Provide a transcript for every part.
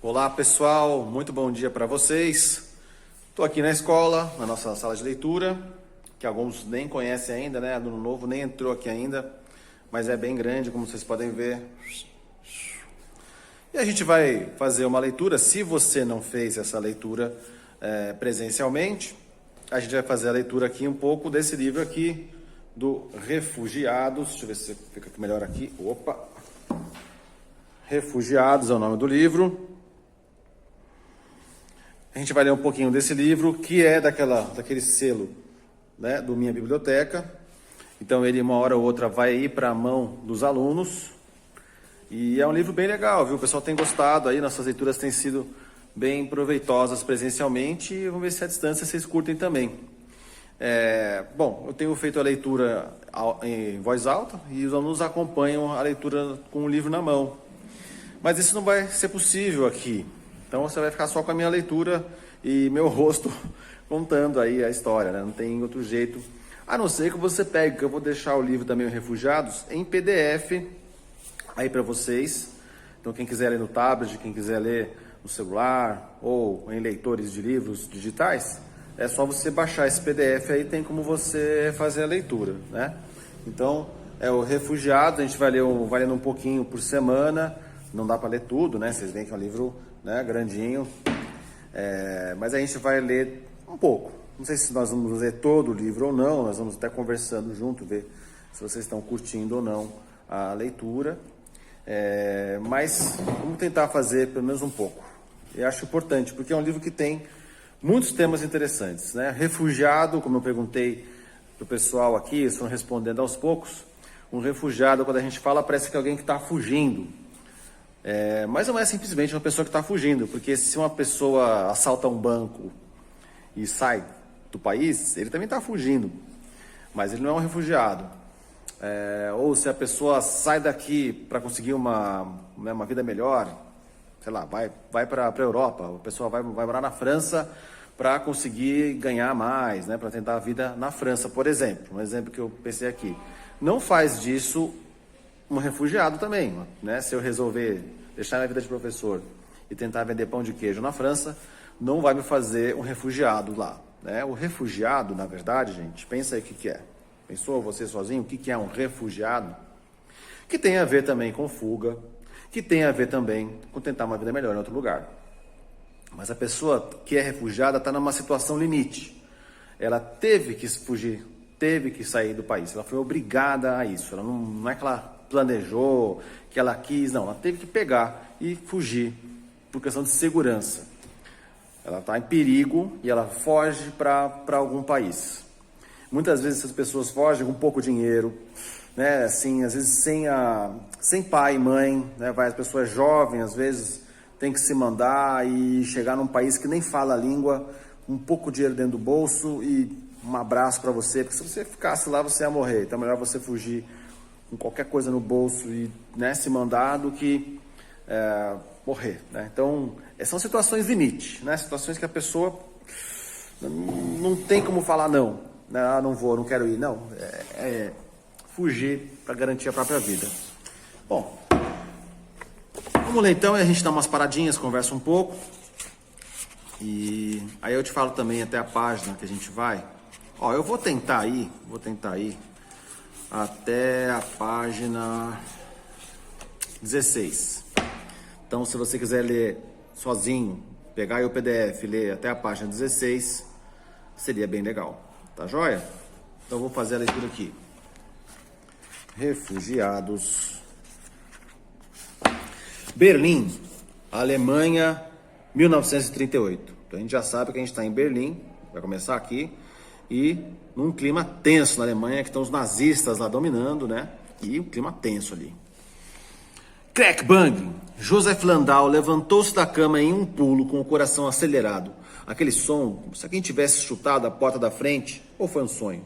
Olá pessoal, muito bom dia para vocês. Estou aqui na escola, na nossa sala de leitura, que alguns nem conhecem ainda, né? Aluno novo nem entrou aqui ainda, mas é bem grande, como vocês podem ver. E a gente vai fazer uma leitura. Se você não fez essa leitura presencialmente, a gente vai fazer a leitura aqui um pouco desse livro aqui, do Refugiados. Deixa eu ver se fica melhor aqui. Opa! Refugiados é o nome do livro. A gente vai ler um pouquinho desse livro, que é daquele selo, né, do Minha Biblioteca. Então ele uma hora ou outra vai ir para a mão dos alunos. E é um livro bem legal, viu? O pessoal tem gostado aí, nossas leituras têm sido bem proveitosas presencialmente. E vamos ver se à distância vocês curtem também. Bom, eu tenho feito a leitura em voz alta e os alunos acompanham a leitura com o livro na mão. Mas isso não vai ser possível aqui. Então você vai ficar só com a minha leitura e meu rosto contando aí a história, né? Não tem outro jeito. A não ser que você pegue, que eu vou deixar o livro também, Refugiados, em PDF aí para vocês. Então quem quiser ler no tablet, quem quiser ler no celular ou em leitores de livros digitais, é só você baixar esse PDF aí, tem como você fazer a leitura, né? Então é o Refugiados, a gente vai lendo um pouquinho por semana. Não dá para ler tudo, né? Vocês veem que é um livro, né, grandinho. Mas a gente vai ler um pouco. Não sei se nós vamos ler todo o livro ou não. Nós vamos até conversando junto, ver se vocês estão curtindo ou não a leitura. Mas vamos tentar fazer pelo menos um pouco. Eu acho importante, porque é um livro que tem muitos temas interessantes, né? Refugiado, como eu perguntei para o pessoal aqui, eles estão respondendo aos poucos. Um refugiado, quando a gente fala, parece que é alguém que está fugindo. Mas não é simplesmente uma pessoa que está fugindo, porque se uma pessoa assalta um banco e sai do país, ele também está fugindo, mas ele não é um refugiado. Ou se a pessoa sai daqui para conseguir uma vida melhor, sei lá, vai para a Europa, a pessoa vai morar na França para conseguir ganhar mais, né, para tentar a vida na França, por exemplo. Um exemplo que eu pensei aqui. Não faz disso um refugiado também, né? Se eu resolver deixar minha vida de professor e tentar vender pão de queijo na França, não vai me fazer um refugiado lá, né? O refugiado, na verdade, gente, pensa aí o que é. Pensou você sozinho o que é um refugiado? Que tem a ver também com fuga, que tem a ver também com tentar uma vida melhor em outro lugar. Mas a pessoa que é refugiada está numa situação limite. Ela teve que fugir, teve que sair do país, ela foi obrigada a isso. Ela não é que ela planejou, que ela quis, não, ela teve que pegar e fugir por questão de segurança. Ela está em perigo e ela foge para algum país. Muitas vezes essas pessoas fogem com pouco dinheiro, né? Assim, às vezes sem pai e mãe, né? As pessoas jovens, às vezes, tem que se mandar e chegar num país que nem fala a língua, com pouco dinheiro dentro do bolso e um abraço para você, porque se você ficasse lá, você ia morrer. Então é melhor você fugir com qualquer coisa no bolso e, né, se mandar do que morrer, né? Então, são situações limite, né? Situações que a pessoa não tem como falar não, né? Ah, não vou, não quero ir, não. Fugir para garantir a própria vida. Bom, vamos ler então, e a gente dá umas paradinhas, conversa um pouco. E aí eu te falo também até a página que a gente vai. Ó, eu vou tentar ir até a página 16. Então, se você quiser ler sozinho, pegar aí o PDF e ler até a página 16, seria bem legal. Tá joia? Então, eu vou fazer a leitura aqui. Refugiados. Berlim, Alemanha, 1938. Então, a gente já sabe que a gente está em Berlim, vai começar aqui. E num clima tenso na Alemanha, que estão os nazistas lá dominando, né? E um clima tenso ali. Crack bang! Joseph Landau levantou-se da cama em um pulo com o coração acelerado. Aquele som, como se alguém tivesse chutado a porta da frente, ou foi um sonho?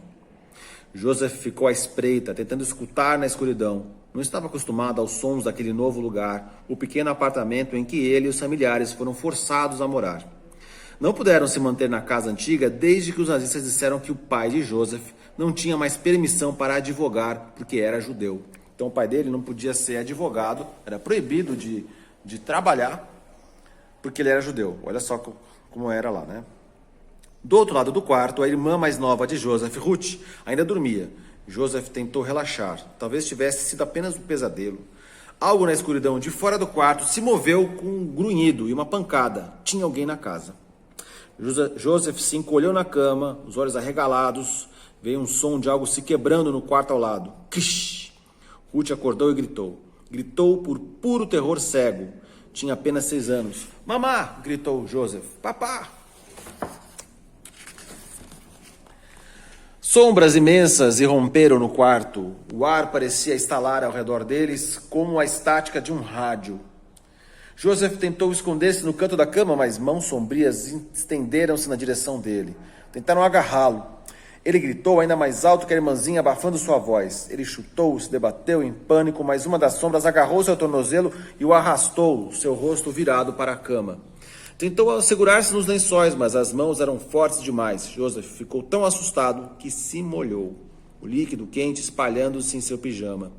Joseph ficou à espreita, tentando escutar na escuridão. Não estava acostumado aos sons daquele novo lugar, o pequeno apartamento em que ele e os familiares foram forçados a morar. Não puderam se manter na casa antiga desde que os nazistas disseram que o pai de Joseph não tinha mais permissão para advogar porque era judeu. Então o pai dele não podia ser advogado, era proibido de trabalhar porque ele era judeu. Olha só como era lá, né? Do outro lado do quarto, a irmã mais nova de Joseph, Ruth, ainda dormia. Joseph tentou relaxar. Talvez tivesse sido apenas um pesadelo. Algo na escuridão de fora do quarto se moveu com um grunhido e uma pancada. Tinha alguém na casa. Joseph se encolheu na cama, os olhos arregalados. Veio um som de algo se quebrando no quarto ao lado. Crish! Ruth acordou e gritou. Gritou por puro terror cego. Tinha apenas 6 anos. Mamá! Gritou Joseph. Papá! Sombras imensas irromperam no quarto. O ar parecia estalar ao redor deles como a estática de um rádio. Joseph tentou esconder-se no canto da cama, mas mãos sombrias estenderam-se na direção dele. Tentaram agarrá-lo. Ele gritou ainda mais alto que a irmãzinha, abafando sua voz. Ele chutou, se debateu em pânico, mas uma das sombras agarrou seu tornozelo e o arrastou, seu rosto virado para a cama. Tentou segurar-se nos lençóis, mas as mãos eram fortes demais. Joseph ficou tão assustado que se molhou, o líquido quente espalhando-se em seu pijama.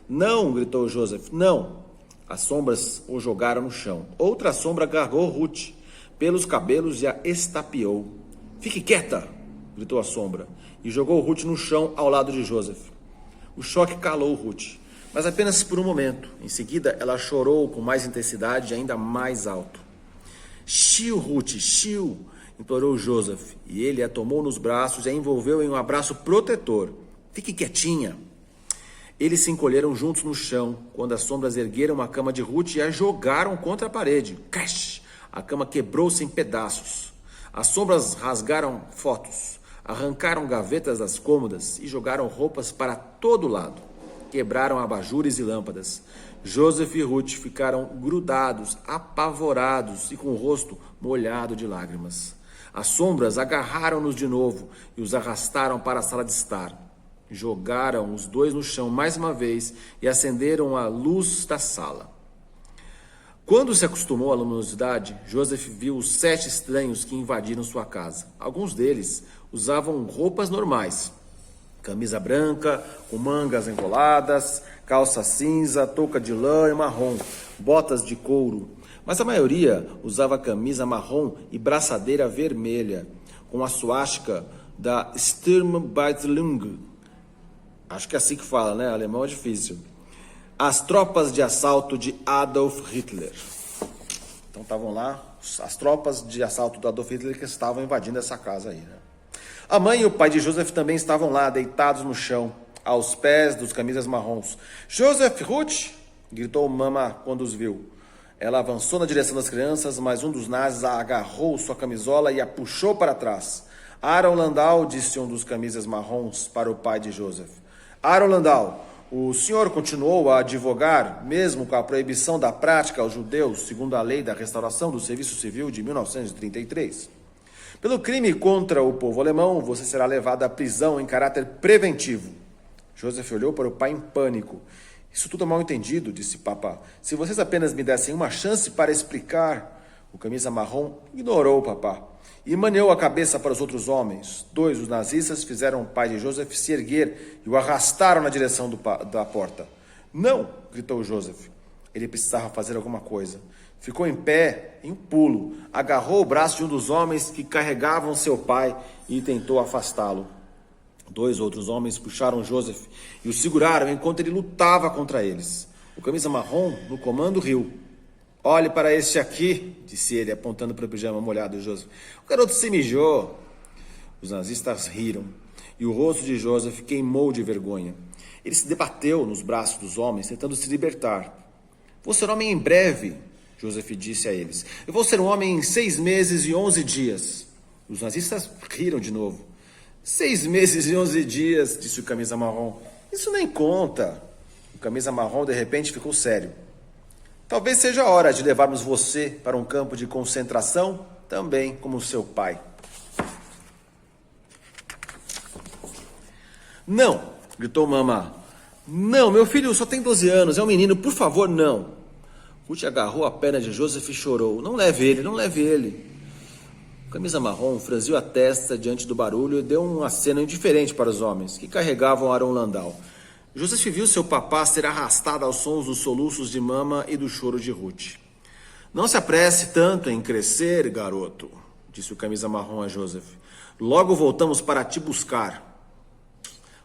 Não, gritou Joseph, não. As sombras o jogaram no chão. Outra sombra agarrou Ruth pelos cabelos e a estapeou. Fique quieta, gritou a sombra, e jogou Ruth no chão ao lado de Joseph. O choque calou Ruth, mas apenas por um momento. Em seguida, ela chorou com mais intensidade e ainda mais alto. Chiu, Ruth, chiu, implorou Joseph, e ele a tomou nos braços e a envolveu em um abraço protetor. Fique quietinha. Eles se encolheram juntos no chão, quando as sombras ergueram a cama de Ruth e a jogaram contra a parede. Crash! A cama quebrou-se em pedaços. As sombras rasgaram fotos, arrancaram gavetas das cômodas e jogaram roupas para todo lado. Quebraram abajures e lâmpadas. Joseph e Ruth ficaram grudados, apavorados e com o rosto molhado de lágrimas. As sombras agarraram-nos de novo e os arrastaram para a sala de estar. Jogaram os dois no chão mais uma vez e acenderam a luz da sala. Quando se acostumou à luminosidade, Joseph viu os 7 estranhos que invadiram sua casa. Alguns deles usavam roupas normais. Camisa branca, com mangas enroladas, calça cinza, touca de lã e marrom, botas de couro. Mas a maioria usava camisa marrom e braçadeira vermelha, com a suástica da Sturmbannführung. Acho que é assim que fala, né? Alemão é difícil. As tropas de assalto de Adolf Hitler. Então estavam lá as tropas de assalto do Adolf Hitler que estavam invadindo essa casa aí, né? A mãe e o pai de Joseph também estavam lá, deitados no chão, aos pés dos camisas marrons. Joseph, Ruth! Gritou Mama quando os viu. Ela avançou na direção das crianças, mas um dos nazis agarrou sua camisola e a puxou para trás. Aaron Landau, disse um dos camisas marrons para o pai de Joseph. Aaron Landau, o senhor continuou a advogar, mesmo com a proibição da prática aos judeus, segundo a lei da restauração do Serviço Civil de 1933. Pelo crime contra o povo alemão, você será levado à prisão em caráter preventivo. Joseph olhou para o pai em pânico. Isso tudo é mal entendido, disse papá. Se vocês apenas me dessem uma chance para explicar. O camisa marrom ignorou o papá e maneou a cabeça para os outros homens. 2 dos nazistas fizeram o pai de Joseph se erguer e o arrastaram na direção da porta. Não, gritou Joseph. Ele precisava fazer alguma coisa. Ficou em pé, em um pulo, agarrou o braço de um dos homens que carregavam seu pai e tentou afastá-lo. 2 outros homens puxaram Joseph e o seguraram enquanto ele lutava contra eles. O camisa marrom, no comando, riu. Olhe para este aqui, disse ele, apontando para o pijama molhado de Joseph. O garoto se mijou. Os nazistas riram e o rosto de Joseph queimou de vergonha. Ele se debateu nos braços dos homens, tentando se libertar. Vou ser homem em breve, Joseph disse a eles. Eu vou ser um homem em 6 meses e 11 dias. Os nazistas riram de novo. 6 meses e 11 dias, disse o camisa marrom. Isso nem conta. O camisa marrom, de repente, ficou sério. Talvez seja a hora de levarmos você para um campo de concentração, também como seu pai. Não, gritou Mama. Não, meu filho só tem 12 anos, é um menino, por favor, não. Ruth agarrou a perna de Joseph e chorou. Não leve ele, não leve ele. O camisa marrom franziu a testa diante do barulho e deu um aceno indiferente para os homens, que carregavam Aaron Landau. Joseph viu seu papá ser arrastado aos sons dos soluços de Mama e do choro de Ruth. Não se apresse tanto em crescer, garoto, disse o camisa marrom a Joseph. Logo voltamos para te buscar.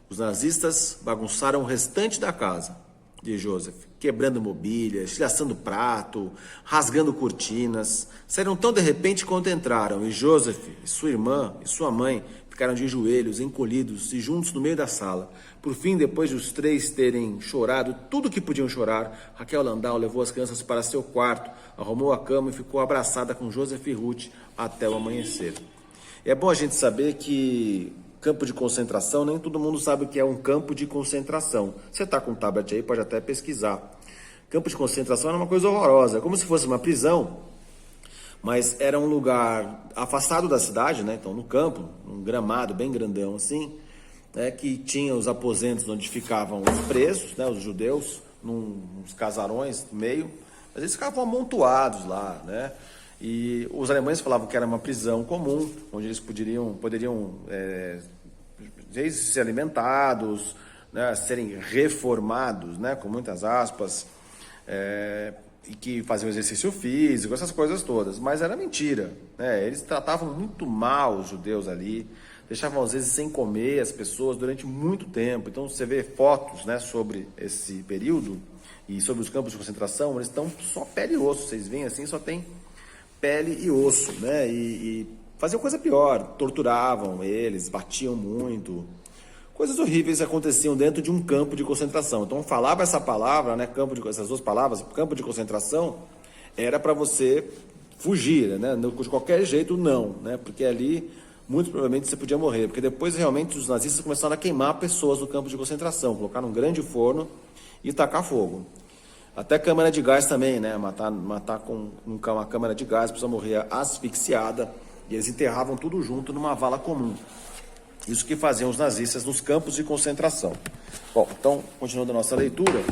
Os nazistas bagunçaram o restante da casa de Joseph, quebrando mobília, estilhaçando prato, rasgando cortinas. Saíram tão de repente quanto entraram, e Joseph, e sua irmã e sua mãe ficaram de joelhos, encolhidos e juntos no meio da sala. Por fim, depois de os três terem chorado tudo que podiam chorar, Raquel Landau levou as crianças para seu quarto, arrumou a cama e ficou abraçada com Joseph e Ruth até o amanhecer. É bom a gente saber que campo de concentração, nem todo mundo sabe o que é um campo de concentração. Você está com um tablet aí, pode até pesquisar. Campo de concentração era uma coisa horrorosa, como se fosse uma prisão, mas era um lugar afastado da cidade, né? Então no campo, um gramado bem grandão assim, né? Que tinha os aposentos onde ficavam os presos, né? Os judeus, nos casarões no meio, mas eles ficavam amontoados lá, né? E os alemães falavam que era uma prisão comum, onde eles poderiam ser alimentados, né, serem reformados, né, com muitas aspas, e que faziam exercício físico, essas coisas todas. Mas era mentira, né? Eles tratavam muito mal os judeus ali, deixavam às vezes sem comer as pessoas durante muito tempo. Então você vê fotos, né, sobre esse período e sobre os campos de concentração, eles estão só pele e osso, vocês veem assim, só tem pele e osso, né? E faziam coisa pior, torturavam eles, batiam muito. Coisas horríveis aconteciam dentro de um campo de concentração. Então falava essa palavra, né? Essas duas palavras, campo de concentração, era para você fugir, né? De qualquer jeito não, né? Porque ali muito provavelmente você podia morrer, porque depois realmente os nazistas começaram a queimar pessoas no campo de concentração, colocar num grande forno e tacar fogo. Até câmara de gás também, né? Matar com uma câmara de gás, a pessoa morria asfixiada, e eles enterravam tudo junto numa vala comum. Isso que faziam os nazistas nos campos de concentração. Bom, então, continuando a nossa leitura.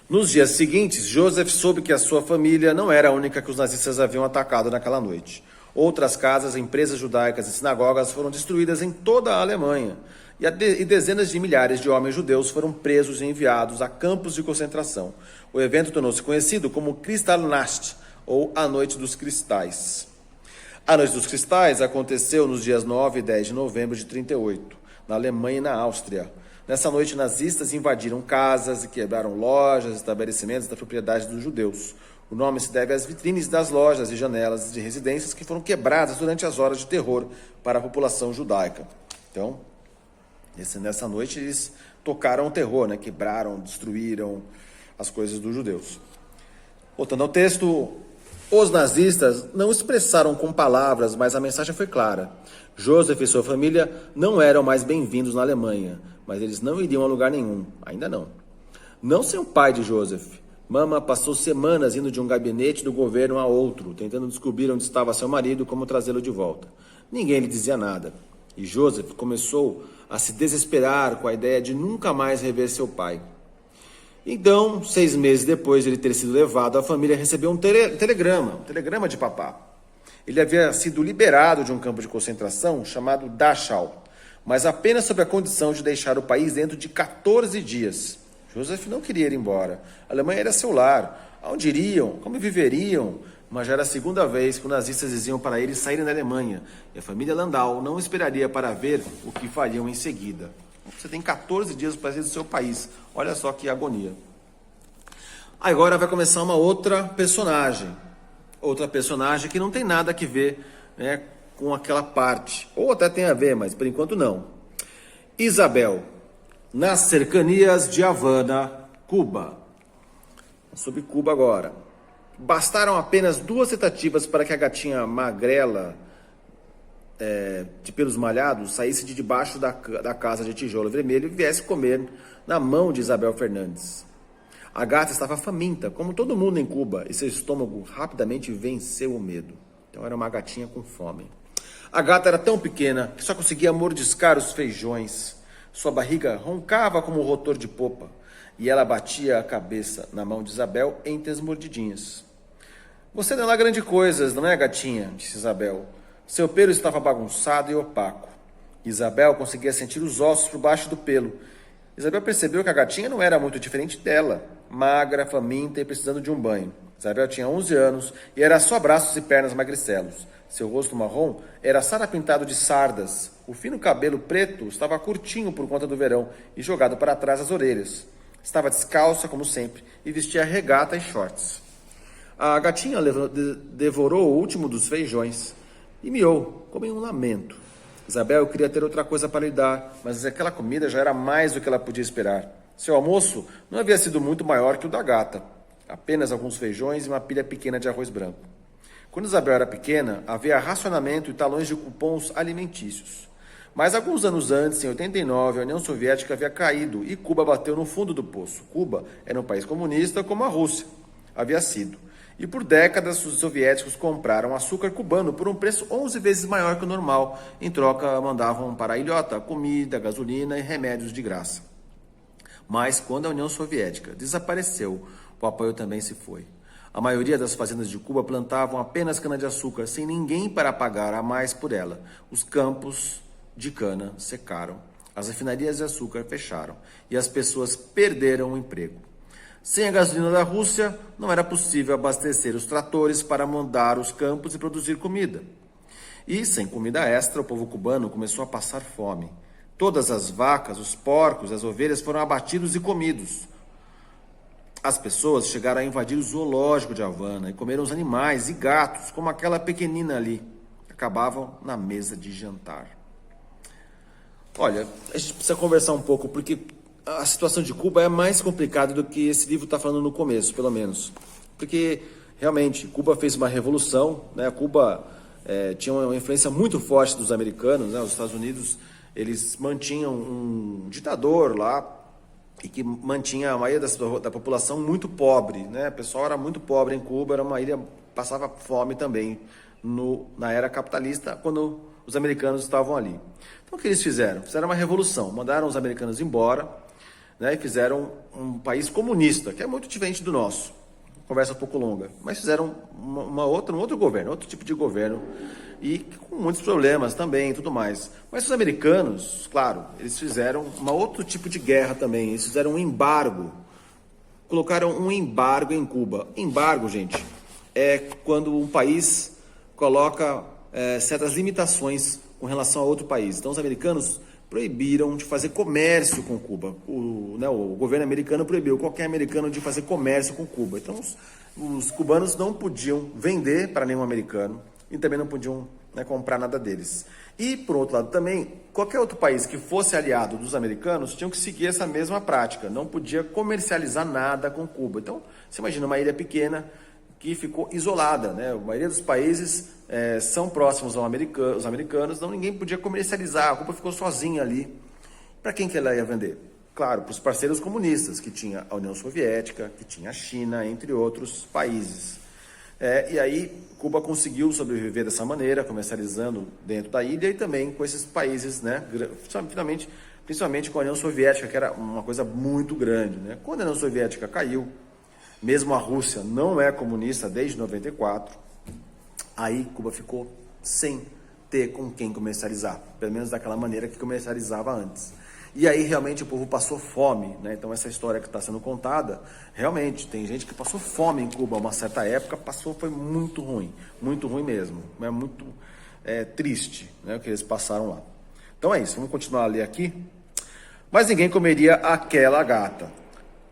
Nos dias seguintes, Joseph soube que a sua família não era a única que os nazistas haviam atacado naquela noite. Outras casas, empresas judaicas e sinagogas foram destruídas em toda a Alemanha. E dezenas de milhares de homens judeus foram presos e enviados a campos de concentração. O evento tornou-se conhecido como Kristallnacht, ou a Noite dos Cristais. A Noite dos Cristais aconteceu nos dias 9 e 10 de novembro de 1938, na Alemanha e na Áustria. Nessa noite, nazistas invadiram casas e quebraram lojas, estabelecimentos da propriedade dos judeus. O nome se deve às vitrines das lojas e janelas de residências que foram quebradas durante as horas de terror para a população judaica. Então, nessa noite eles tocaram o terror, né? Quebraram, destruíram as coisas dos judeus. Voltando ao texto, os nazistas não expressaram com palavras, mas a mensagem foi clara. Joseph e sua família não eram mais bem-vindos na Alemanha, mas eles não iriam a lugar nenhum, ainda não. Não sem o pai de Joseph. Mama passou semanas indo de um gabinete do governo a outro, tentando descobrir onde estava seu marido e como trazê-lo de volta. Ninguém lhe dizia nada. E Joseph começou a se desesperar com a ideia de nunca mais rever seu pai. Então, 6 meses depois de ele ter sido levado, a família recebeu um telegrama de papá. Ele havia sido liberado de um campo de concentração chamado Dachau, mas apenas sob a condição de deixar o país dentro de 14 dias. Joseph não queria ir embora. A Alemanha era seu lar. Aonde iriam? Como viveriam? Mas já era a segunda vez que os nazistas diziam para eles saírem da Alemanha. E a família Landau não esperaria para ver o que fariam em seguida. Você tem 14 dias para sair do seu país. Olha só que agonia. Agora vai começar uma outra personagem. Outra personagem que não tem nada a ver, né, com aquela parte. Ou até tem a ver, mas por enquanto não. Isabel, nas cercanias de Havana, Cuba. Sobre Cuba agora. Bastaram apenas 2 tentativas para que a gatinha magrela, de pelos malhados, saísse de debaixo da casa de tijolo vermelho e viesse comer na mão de Isabel Fernandes. A gata estava faminta, como todo mundo em Cuba, e seu estômago rapidamente venceu o medo. Então era uma gatinha com fome. A gata era tão pequena que só conseguia mordiscar os feijões. Sua barriga roncava como um rotor de popa, e ela batia a cabeça na mão de Isabel entre as mordidinhas. Você não é lá grande coisa, não é, gatinha? Disse Isabel. Seu pelo estava bagunçado e opaco. Isabel conseguia sentir os ossos por baixo do pelo. Isabel percebeu que a gatinha não era muito diferente dela, magra, faminta e precisando de um banho. Isabel tinha 11 anos e era só braços e pernas magricelos. Seu rosto marrom era sarapintado de sardas. O fino cabelo preto estava curtinho por conta do verão e jogado para trás das orelhas. Estava descalça, como sempre, e vestia regata e shorts. A gatinha devorou o último dos feijões e miou, como em um lamento. Isabel queria ter outra coisa para lhe dar, mas aquela comida já era mais do que ela podia esperar. Seu almoço não havia sido muito maior que o da gata. Apenas alguns feijões e uma pilha pequena de arroz branco. Quando Isabel era pequena, havia racionamento e talões de cupons alimentícios. Mas alguns anos antes, em 89, a União Soviética havia caído e Cuba bateu no fundo do poço. Cuba era um país comunista como a Rússia havia sido. E por décadas os soviéticos compraram açúcar cubano por um preço 11 vezes maior que o normal. Em troca, mandavam para a ilhota comida, gasolina e remédios de graça. Mas quando a União Soviética desapareceu, o apoio também se foi. A maioria das fazendas de Cuba plantavam apenas cana-de-açúcar, sem ninguém para pagar a mais por ela. Os campos de cana secaram, as refinarias de açúcar fecharam e as pessoas perderam o emprego. Sem a gasolina da Rússia, não era possível abastecer os tratores para mandar os campos e produzir comida. E sem comida extra, o povo cubano começou a passar fome. Todas as vacas, os porcos, as ovelhas foram abatidos e comidos. As pessoas chegaram a invadir o zoológico de Havana e comeram os animais e gatos, como aquela pequenina ali. Acabavam na mesa de jantar. Olha, a gente precisa conversar um pouco, porque a situação de Cuba é mais complicada do que esse livro está falando no começo, pelo menos. Porque, realmente, Cuba fez uma revolução, né? Cuba tinha uma influência muito forte dos americanos, né? Os Estados Unidos, eles mantinham um ditador lá, e que mantinha a maioria da população muito pobre, né? O pessoal era muito pobre em Cuba, era uma ilha, passava fome também na era capitalista, quando os americanos estavam ali. Então o que eles fizeram? Fizeram uma revolução, mandaram os americanos embora, né? E fizeram um país comunista, que é muito diferente do nosso. Conversa um pouco longa, mas fizeram um outro governo, outro tipo de governo, e com muitos problemas também e tudo mais. Mas os americanos, claro, eles fizeram um outro tipo de guerra também, eles fizeram um embargo, colocaram um embargo em Cuba. Embargo, gente, é quando um país coloca certas limitações com relação a outro país. Então os americanos proibiram de fazer comércio com Cuba. O governo americano proibiu qualquer americano de fazer comércio com Cuba. Então os cubanos não podiam vender para nenhum americano e também não podiam comprar nada deles. E, por outro lado, também, qualquer outro país que fosse aliado dos americanos tinham que seguir essa mesma prática. Não podia comercializar nada com Cuba. Então, você imagina uma ilha pequena que ficou isolada, né? A maioria dos países são próximos aos americanos, então ninguém podia comercializar. A Cuba ficou sozinha ali. Para quem que ela ia vender? Claro, para os parceiros comunistas, que tinha a União Soviética, que tinha a China, entre outros países. E aí, Cuba conseguiu sobreviver dessa maneira, comercializando dentro da ilha e também com esses países, né? Principalmente com a União Soviética, que era uma coisa muito grande, né? Quando a União Soviética caiu, mesmo a Rússia não é comunista desde 94, aí Cuba ficou sem ter com quem comercializar, pelo menos daquela maneira que comercializava antes. E aí realmente o povo passou fome, né? Então essa história que está sendo contada, realmente tem gente que passou fome em Cuba, uma certa época foi muito ruim mesmo, é muito triste, né, o que eles passaram lá. Então é isso, vamos continuar a ler aqui. Mas ninguém comeria aquela gata.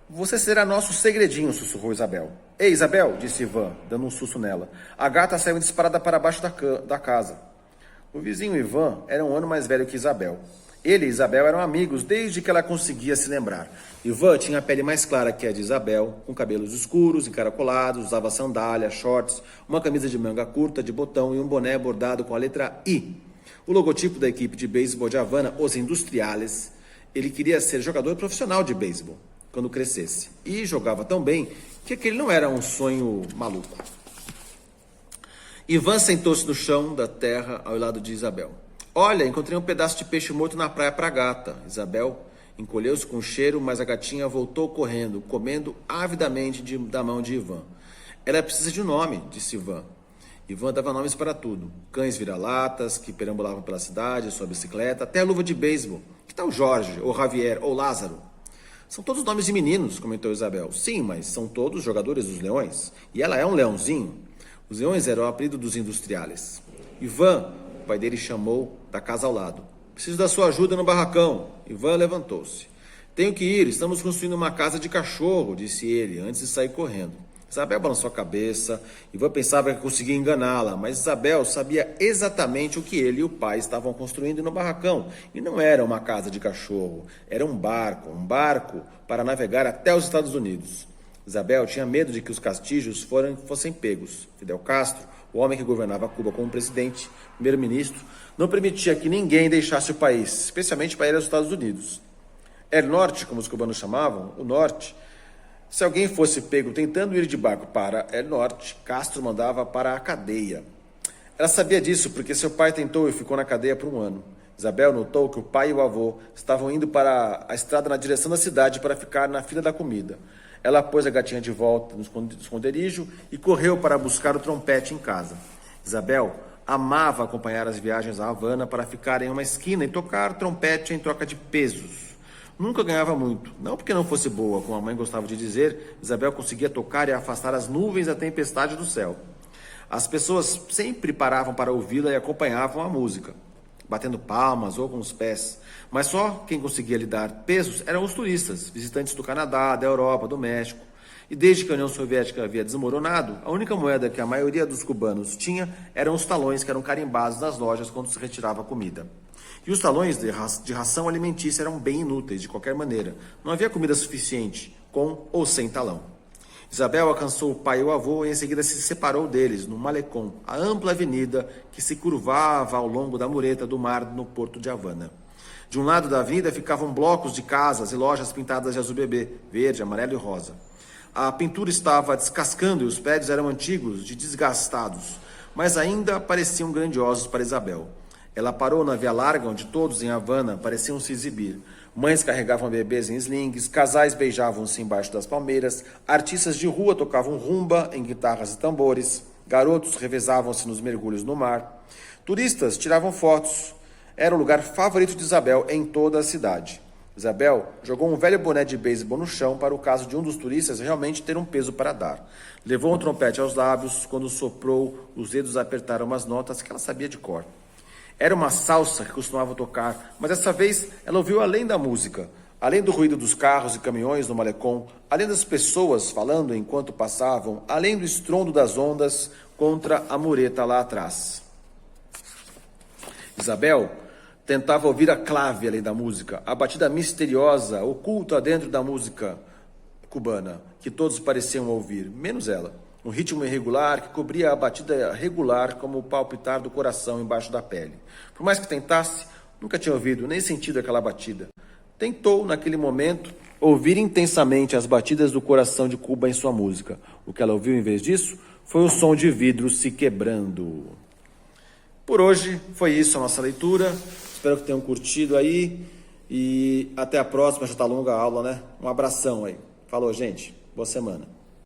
Você será nosso segredinho, sussurrou Isabel. Ei, Isabel, disse Ivan, dando um susto nela. A gata saiu disparada para baixo da casa. O vizinho Ivan era um ano mais velho que Isabel. Ele e Isabel eram amigos desde que ela conseguia se lembrar. Ivan tinha a pele mais clara que a de Isabel, com cabelos escuros, encaracolados, usava sandália, shorts, uma camisa de manga curta de botão e um boné bordado com a letra I. O logotipo da equipe de beisebol de Havana, Os Industriales. Ele queria ser jogador profissional de beisebol quando crescesse. E jogava tão bem que aquele não era um sonho maluco. Ivan sentou-se no chão da terra ao lado de Isabel. Olha, encontrei um pedaço de peixe morto na praia para a gata. Isabel encolheu-se com o cheiro, mas a gatinha voltou correndo, comendo avidamente da mão de Ivan. Ela precisa de um nome, disse Ivan. Ivan dava nomes para tudo. Cães vira-latas, que perambulavam pela cidade, sua bicicleta, até a luva de beisebol. Que tal Jorge, ou Javier, ou Lázaro? São todos nomes de meninos, comentou Isabel. Sim, mas são todos jogadores dos Leões. E ela é um leãozinho. Os Leões eram o apelido dos industriais. Ivan, o pai dele, chamou da casa ao lado. Preciso da sua ajuda no barracão. Ivan levantou-se. Tenho que ir, estamos construindo uma casa de cachorro, disse ele, antes de sair correndo. Isabel balançou a cabeça. Ivan pensava que conseguia enganá-la, mas Isabel sabia exatamente o que ele e o pai estavam construindo no barracão. E não era uma casa de cachorro, era um barco para navegar até os Estados Unidos. Isabel tinha medo de que os castilhos fossem pegos. Fidel Castro, o homem que governava Cuba como presidente, primeiro-ministro, não permitia que ninguém deixasse o país, especialmente para ir aos Estados Unidos. El Norte, como os cubanos chamavam, o norte. Se alguém fosse pego tentando ir de barco para El Norte, Castro mandava para a cadeia. Ela sabia disso porque seu pai tentou e ficou na cadeia por 1 ano. Isabel notou que o pai e o avô estavam indo para a estrada na direção da cidade para ficar na fila da comida. Ela pôs a gatinha de volta no esconderijo e correu para buscar o trompete em casa. Isabel amava acompanhar as viagens a Havana para ficar em uma esquina e tocar trompete em troca de pesos. Nunca ganhava muito, não porque não fosse boa, como a mãe gostava de dizer, Isabel conseguia tocar e afastar as nuvens da tempestade do céu. As pessoas sempre paravam para ouvi-la e acompanhavam a música, batendo palmas ou com os pés. Mas só quem conseguia lhe dar pesos eram os turistas, visitantes do Canadá, da Europa, do México. E desde que a União Soviética havia desmoronado, a única moeda que a maioria dos cubanos tinha eram os talões que eram carimbados nas lojas quando se retirava a comida. E os talões de ração alimentícia eram bem inúteis, de qualquer maneira. Não havia comida suficiente, com ou sem talão. Isabel alcançou o pai e o avô e em seguida se separou deles, no Malecón, a ampla avenida que se curvava ao longo da mureta do mar no porto de Havana. De um lado da avenida ficavam blocos de casas e lojas pintadas de azul bebê, verde, amarelo e rosa. A pintura estava descascando e os prédios eram antigos, desgastados, mas ainda pareciam grandiosos para Isabel. Ela parou na Via Larga, onde todos em Havana pareciam se exibir. Mães carregavam bebês em slings, casais beijavam-se embaixo das palmeiras, artistas de rua tocavam rumba em guitarras e tambores, garotos revezavam-se nos mergulhos no mar. Turistas tiravam fotos. Era o lugar favorito de Isabel em toda a cidade. Isabel jogou um velho boné de beisebol no chão para o caso de um dos turistas realmente ter um peso para dar. Levou um trompete aos lábios. Quando soprou, os dedos apertaram umas notas que ela sabia de cor. Era uma salsa que costumava tocar, mas dessa vez ela ouviu além da música, além do ruído dos carros e caminhões no Malecón, além das pessoas falando enquanto passavam, além do estrondo das ondas contra a mureta lá atrás. Isabel tentava ouvir a clave além da música, a batida misteriosa, oculta dentro da música cubana, que todos pareciam ouvir, menos ela. Um ritmo irregular que cobria a batida regular como o palpitar do coração embaixo da pele. Por mais que tentasse, nunca tinha ouvido nem sentido aquela batida. Tentou, naquele momento, ouvir intensamente as batidas do coração de Cuba em sua música. O que ela ouviu em vez disso foi o som de vidro se quebrando. Por hoje foi isso a nossa leitura. Espero que tenham curtido aí. E até a próxima, já está longa a aula, né? Um abração aí. Falou, gente. Boa semana.